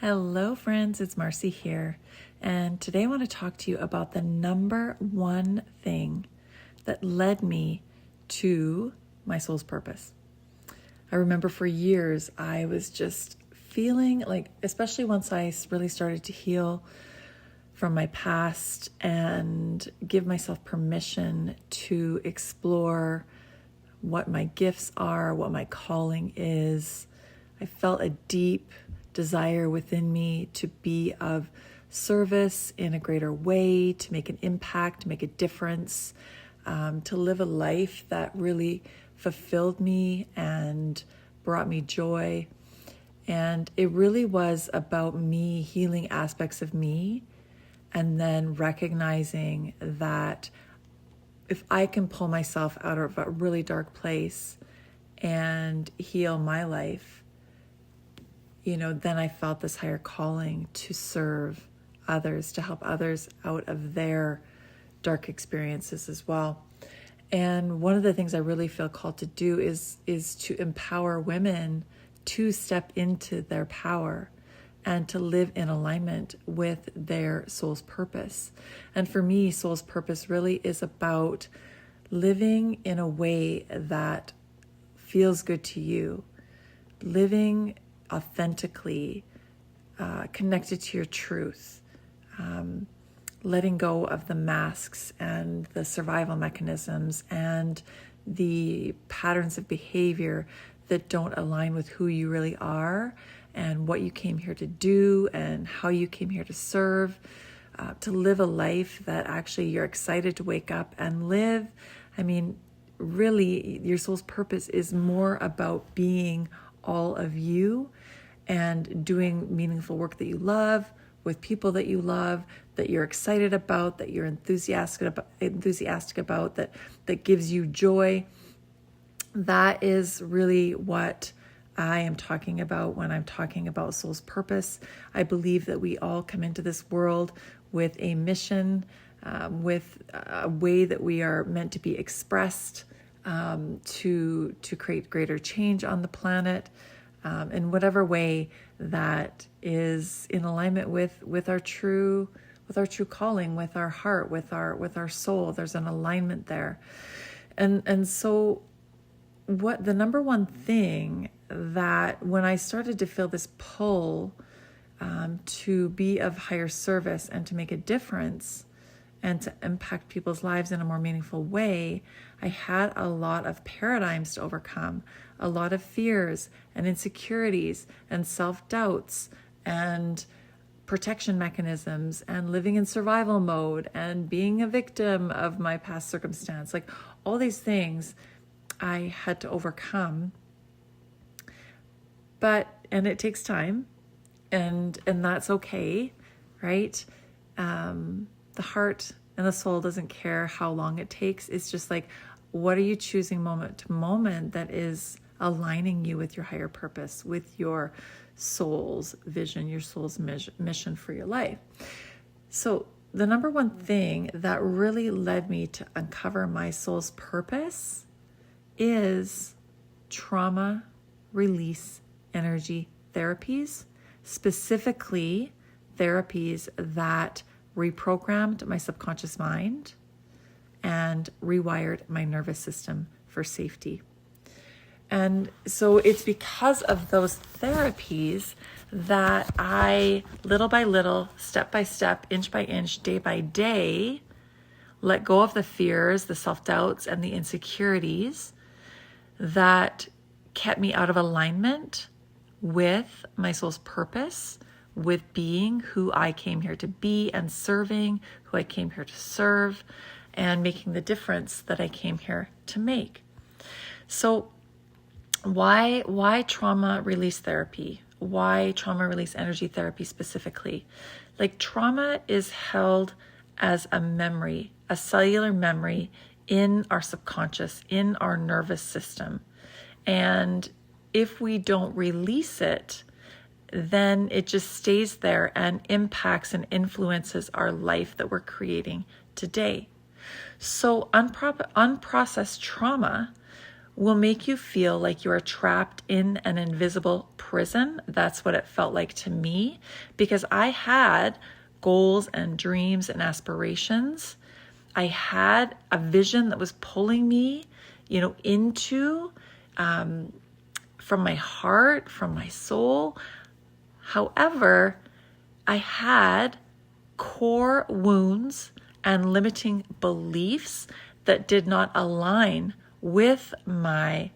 Hello friends, it's Marcy here, and today I want to talk to you about the number one thing that led me to my soul's purpose. I remember for years I was just feeling like, especially once I really started to heal from my past and give myself permission to explore what my gifts are, what my calling is, I felt a deep desire within me to be of service in a greater way, to make an impact, to make a difference, to live a life that really fulfilled me and brought me joy. And it really was about me healing aspects of me and then recognizing that if I can pull myself out of a really dark place and heal my life, then I felt this higher calling to serve others, to help others out of their dark experiences as well. And one of the things I really feel called to do is to empower women to step into their power and to live in alignment with their soul's purpose. And for me, soul's purpose really is about living in a way that feels good to you, living authentically, connected to your truth, letting go of the masks and the survival mechanisms and the patterns of behavior that don't align with who you really are and what you came here to do and how you came here to serve, to live a life that actually you're excited to wake up and live. I mean, really, your soul's purpose is more about being all of you and doing meaningful work that you love with people that you love, that you're excited about, that you're enthusiastic about, that gives you joy. That is really what I am talking about when I'm talking about soul's purpose. I believe that we all come into this world with a mission, with a way that we are meant to be expressed, to create greater change on the planet, in whatever way that is in alignment with our true calling, with our heart, with our soul. There's an alignment there, and so what the number one thing that when I started to feel this pull to be of higher service and to make a difference and to impact people's lives in a more meaningful way, I had a lot of paradigms to overcome, a lot of fears and insecurities and self-doubts and protection mechanisms and living in survival mode and being a victim of my past circumstance. Like all these things I had to overcome. And it takes time and that's okay, right? The heart and the soul doesn't care how long it takes. It's just like, what are you choosing moment to moment that is aligning you with your higher purpose, with your soul's vision, your soul's mission for your life? So the number one thing that really led me to uncover my soul's purpose is trauma release energy therapies, specifically therapies that reprogrammed my subconscious mind and rewired my nervous system for safety. And so it's because of those therapies that I, little by little, step by step, inch by inch, day by day, let go of the fears, the self-doubts, and the insecurities that kept me out of alignment with my soul's purpose, with being who I came here to be and serving who I came here to serve and making the difference that I came here to make. So why trauma release therapy? Why trauma release energy therapy specifically? Like trauma is held as a memory, a cellular memory in our subconscious, in our nervous system. And if we don't release it, then it just stays there and impacts and influences our life that we're creating today. So unprocessed trauma will make you feel like you are trapped in an invisible prison. That's what it felt like to me, because I had goals and dreams and aspirations. I had a vision that was pulling me, into from my heart, from my soul. However, I had core wounds and limiting beliefs that did not align with my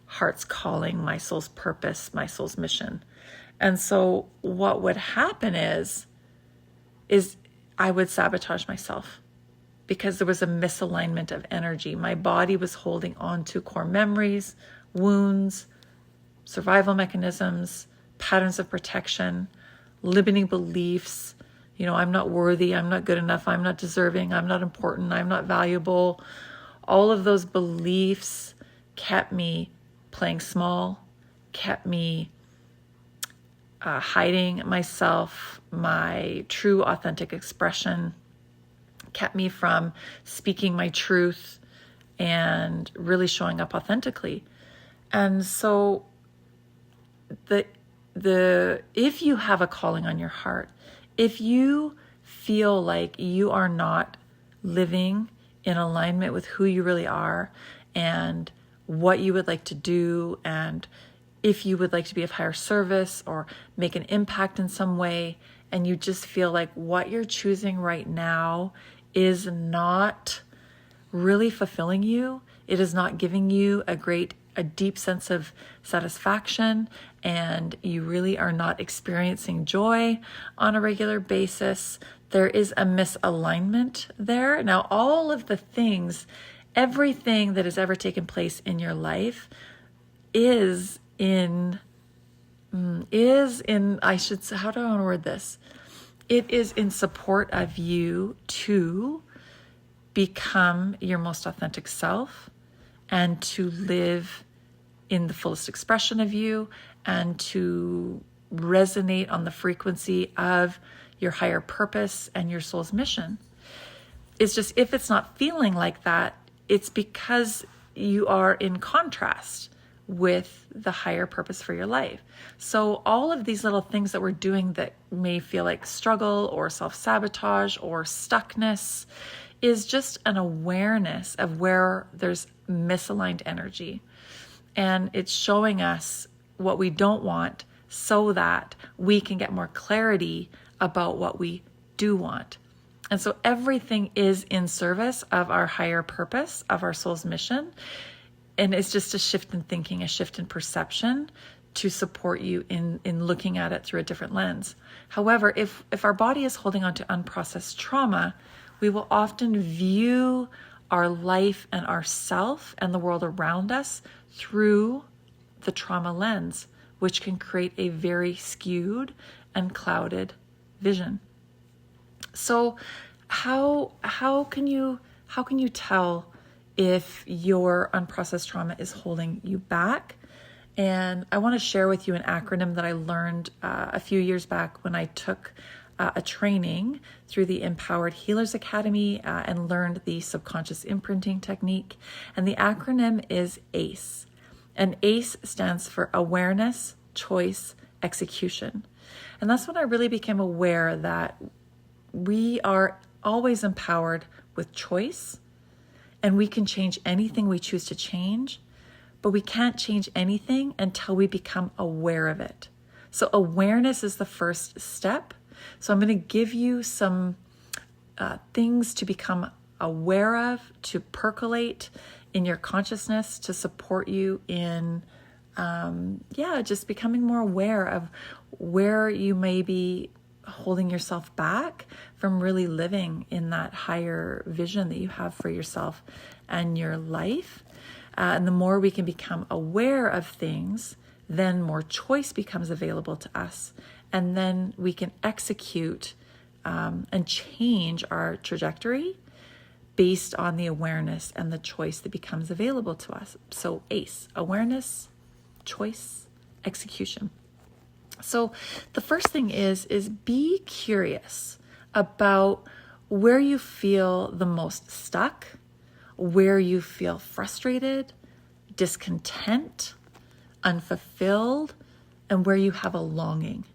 heart's calling, my soul's purpose, my soul's mission. And so what would happen is I would sabotage myself because there was a misalignment of energy. My body was holding on to core memories, wounds, survival mechanisms, patterns of protection, limiting beliefs. I'm not worthy, I'm not good enough, I'm not deserving, I'm not important, I'm not valuable. All of those beliefs kept me playing small, kept me hiding myself, my true authentic expression, kept me from speaking my truth and really showing up authentically. And so if you have a calling on your heart, if you feel like you are not living in alignment with who you really are and what you would like to do, and if you would like to be of higher service or make an impact in some way, and you just feel like what you're choosing right now is not really fulfilling you, it is not giving you a deep sense of satisfaction, and you really are not experiencing joy on a regular basis, there is a misalignment there. Now, all of the things, everything that has ever taken place in your life is in, I should say, how do I want to word this? It is in support of you to become your most authentic self and to live in the fullest expression of you and to resonate on the frequency of your higher purpose and your soul's mission. It's just, if it's not feeling like that, it's because you are in contrast with the higher purpose for your life. So all of these little things that we're doing that may feel like struggle or self-sabotage or stuckness is just an awareness of where there's misaligned energy. And it's showing us what we don't want so that we can get more clarity about what we do want. And so everything is in service of our higher purpose, of our soul's mission. And it's just a shift in thinking, a shift in perception to support you in looking at it through a different lens. However, if our body is holding on to unprocessed trauma, we will often view our life and ourself and the world around us through the trauma lens, which can create a very skewed and clouded vision. So how can you tell if your unprocessed trauma is holding you back? And I want to share with you an acronym that I learned a few years back when I took a training through the Empowered Healers Academy and learned the subconscious imprinting technique. And the acronym is ACE. And ACE stands for Awareness, Choice, Execution. And that's when I really became aware that we are always empowered with choice, and we can change anything we choose to change, but we can't change anything until we become aware of it. So awareness is the first step. So I'm going to give you some things to become aware of, to percolate in your consciousness, to support you in, just becoming more aware of where you may be holding yourself back from really living in that higher vision that you have for yourself and your life. And the more we can become aware of things, then more choice becomes available to us. And then we can execute and change our trajectory based on the awareness and the choice that becomes available to us. So ACE, awareness, choice, execution. So the first thing is be curious about where you feel the most stuck, where you feel frustrated, discontent, unfulfilled, and where you have a longing.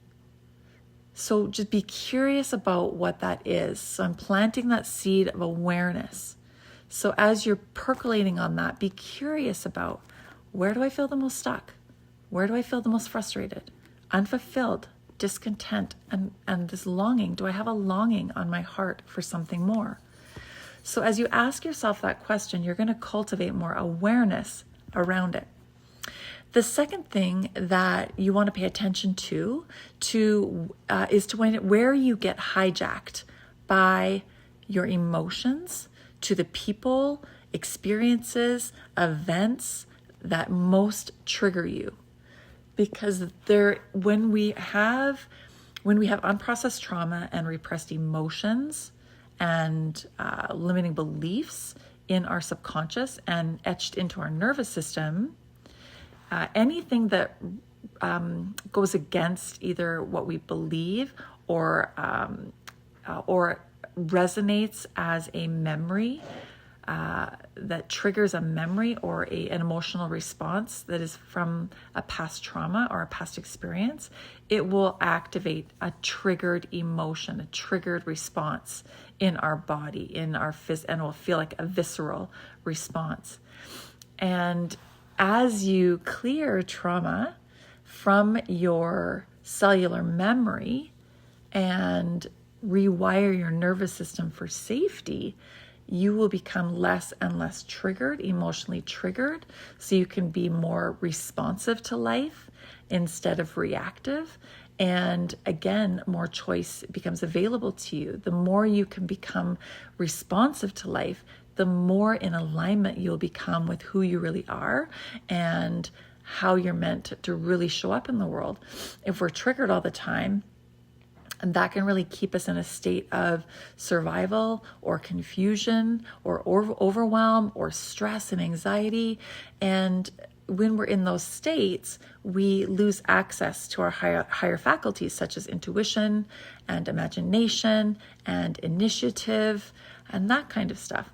So just be curious about what that is. So I'm planting that seed of awareness. So as you're percolating on that, be curious about, where do I feel the most stuck? Where do I feel the most frustrated, unfulfilled, discontent, and this longing? Do I have a longing on my heart for something more? So as you ask yourself that question, you're going to cultivate more awareness around it. The second thing that you want to pay attention to is to where you get hijacked by your emotions, to the people, experiences, events that most trigger you. Because when we have unprocessed trauma and repressed emotions and limiting beliefs in our subconscious and etched into our nervous system, anything that goes against either what we believe or resonates as a memory, that triggers a memory or an emotional response that is from a past trauma or a past experience, it will activate a triggered emotion, a triggered response in our body, in our and it will feel like a visceral response. And as you clear trauma from your cellular memory and rewire your nervous system for safety, you will become less and less triggered, emotionally triggered, so you can be more responsive to life instead of reactive. And again, more choice becomes available to you. The more you can become responsive to life, the more in alignment you'll become with who you really are and how you're meant to really show up in the world. If we're triggered all the time, and that can really keep us in a state of survival or confusion or overwhelm or stress and anxiety. And when we're in those states, we lose access to our higher faculties, such as intuition and imagination and initiative and that kind of stuff.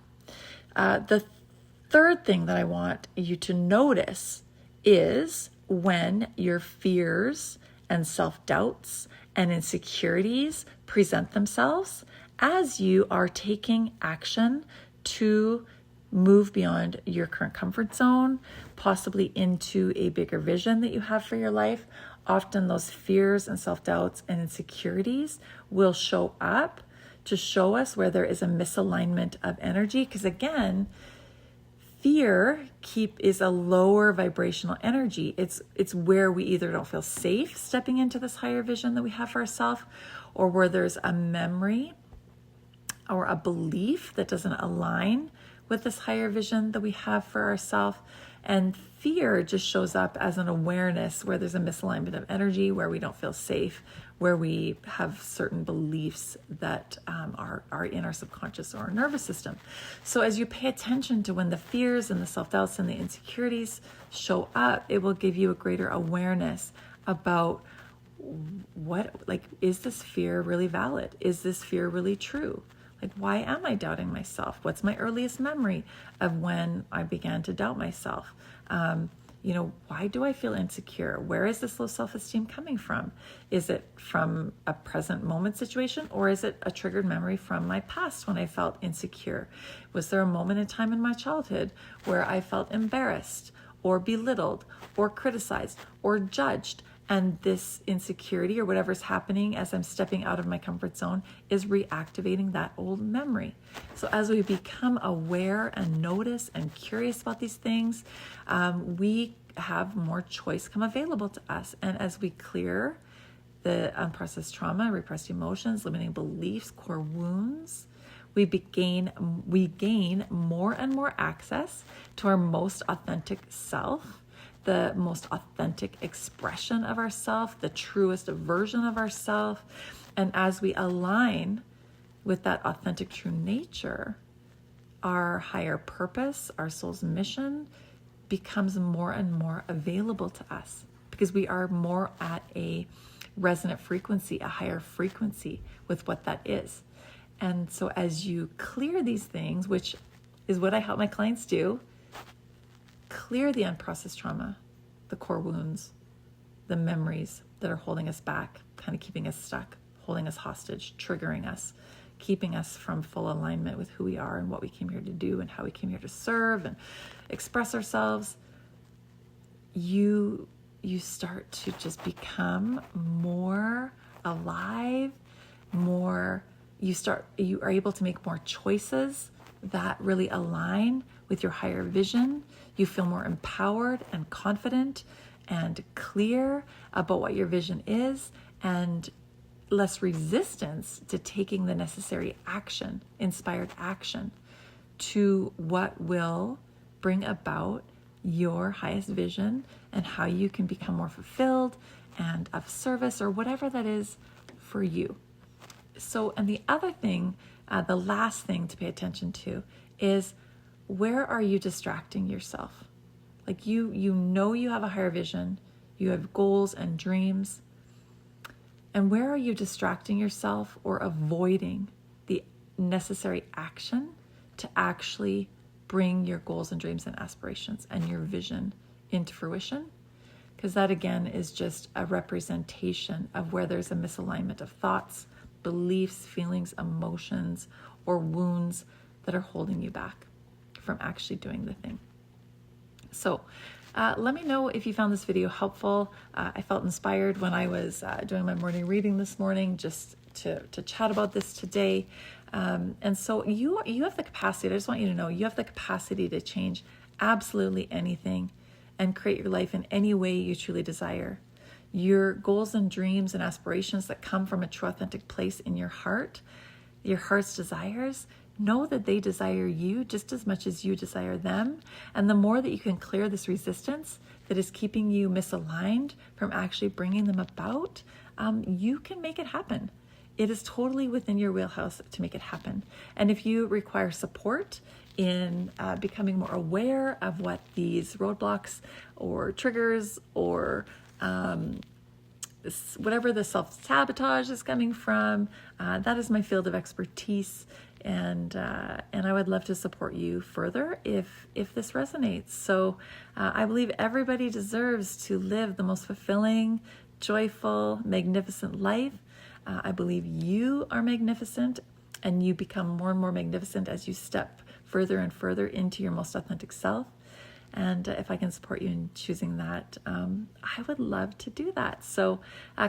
The third thing that I want you to notice is when your fears and self-doubts and insecurities present themselves as you are taking action to move beyond your current comfort zone, possibly into a bigger vision that you have for your life. Often those fears and self-doubts and insecurities will show up to show us where there is a misalignment of energy. Because again, fear is a lower vibrational energy. It's where we either don't feel safe stepping into this higher vision that we have for ourselves, or where there's a memory or a belief that doesn't align with this higher vision that we have for ourselves. And fear just shows up as an awareness where there's a misalignment of energy, where we don't feel safe, where we have certain beliefs that are in our subconscious or our nervous system. So as you pay attention to when the fears and the self-doubts and the insecurities show up, it will give you a greater awareness about is this fear really valid? Is this fear really true? Like, why am I doubting myself? What's my earliest memory of when I began to doubt myself? Why do I feel insecure? Where is this low self-esteem coming from? Is it from a present moment situation, or is it a triggered memory from my past when I felt insecure? Was there a moment in time in my childhood where I felt embarrassed or belittled or criticized or judged? And this insecurity or whatever's happening as I'm stepping out of my comfort zone is reactivating that old memory. So as we become aware and notice and curious about these things, we have more choice come available to us. And as we clear the unprocessed trauma, repressed emotions, limiting beliefs, core wounds, we gain more and more access to our most authentic self, the most authentic expression of ourself, the truest version of ourself. And as we align with that authentic true nature, our higher purpose, our soul's mission becomes more and more available to us, because we are more at a resonant frequency, a higher frequency with what that is. And so as you clear these things, which is what I help my clients do, clear the unprocessed trauma, the core wounds, the memories that are holding us back, kind of keeping us stuck, holding us hostage, triggering us, keeping us from full alignment with who we are and what we came here to do and how we came here to serve and express ourselves, you start to just become more alive, you are able to make more choices that really align with your higher vision. You feel more empowered and confident and clear about what your vision is, and less resistance to taking the necessary action, inspired action, to what will bring about your highest vision and how you can become more fulfilled and of service, or whatever that is for you. So, and the other thing, the last thing to pay attention to is, where are you distracting yourself? Like you know you have a higher vision, you have goals and dreams, and where are you distracting yourself or avoiding the necessary action to actually bring your goals and dreams and aspirations and your vision into fruition? Because that, again, is just a representation of where there's a misalignment of thoughts, beliefs, feelings, emotions, or wounds that are holding you back from actually doing the thing. So let me know if you found this video helpful. I felt inspired when I was doing my morning reading this morning, just to chat about this today. And so you have the capacity, I just want you to know, you have the capacity to change absolutely anything and create your life in any way you truly desire. Your goals and dreams and aspirations that come from a true, authentic place in your heart, your heart's desires, know that they desire you just as much as you desire them. And the more that you can clear this resistance that is keeping you misaligned from actually bringing them about, you can make it happen. It is totally within your wheelhouse to make it happen. And if you require support in becoming more aware of what these roadblocks or triggers or whatever the self-sabotage is coming from, that is my field of expertise. And I would love to support you further if this resonates. So I believe everybody deserves to live the most fulfilling, joyful, magnificent life. I believe you are magnificent, and you become more and more magnificent as you step further and further into your most authentic self. And if I can support you in choosing that, I would love to do that. So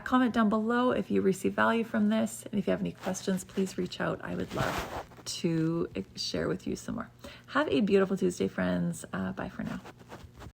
comment down below if you receive value from this. And if you have any questions, please reach out. I would love to share with you some more. Have a beautiful Tuesday, friends. Bye for now.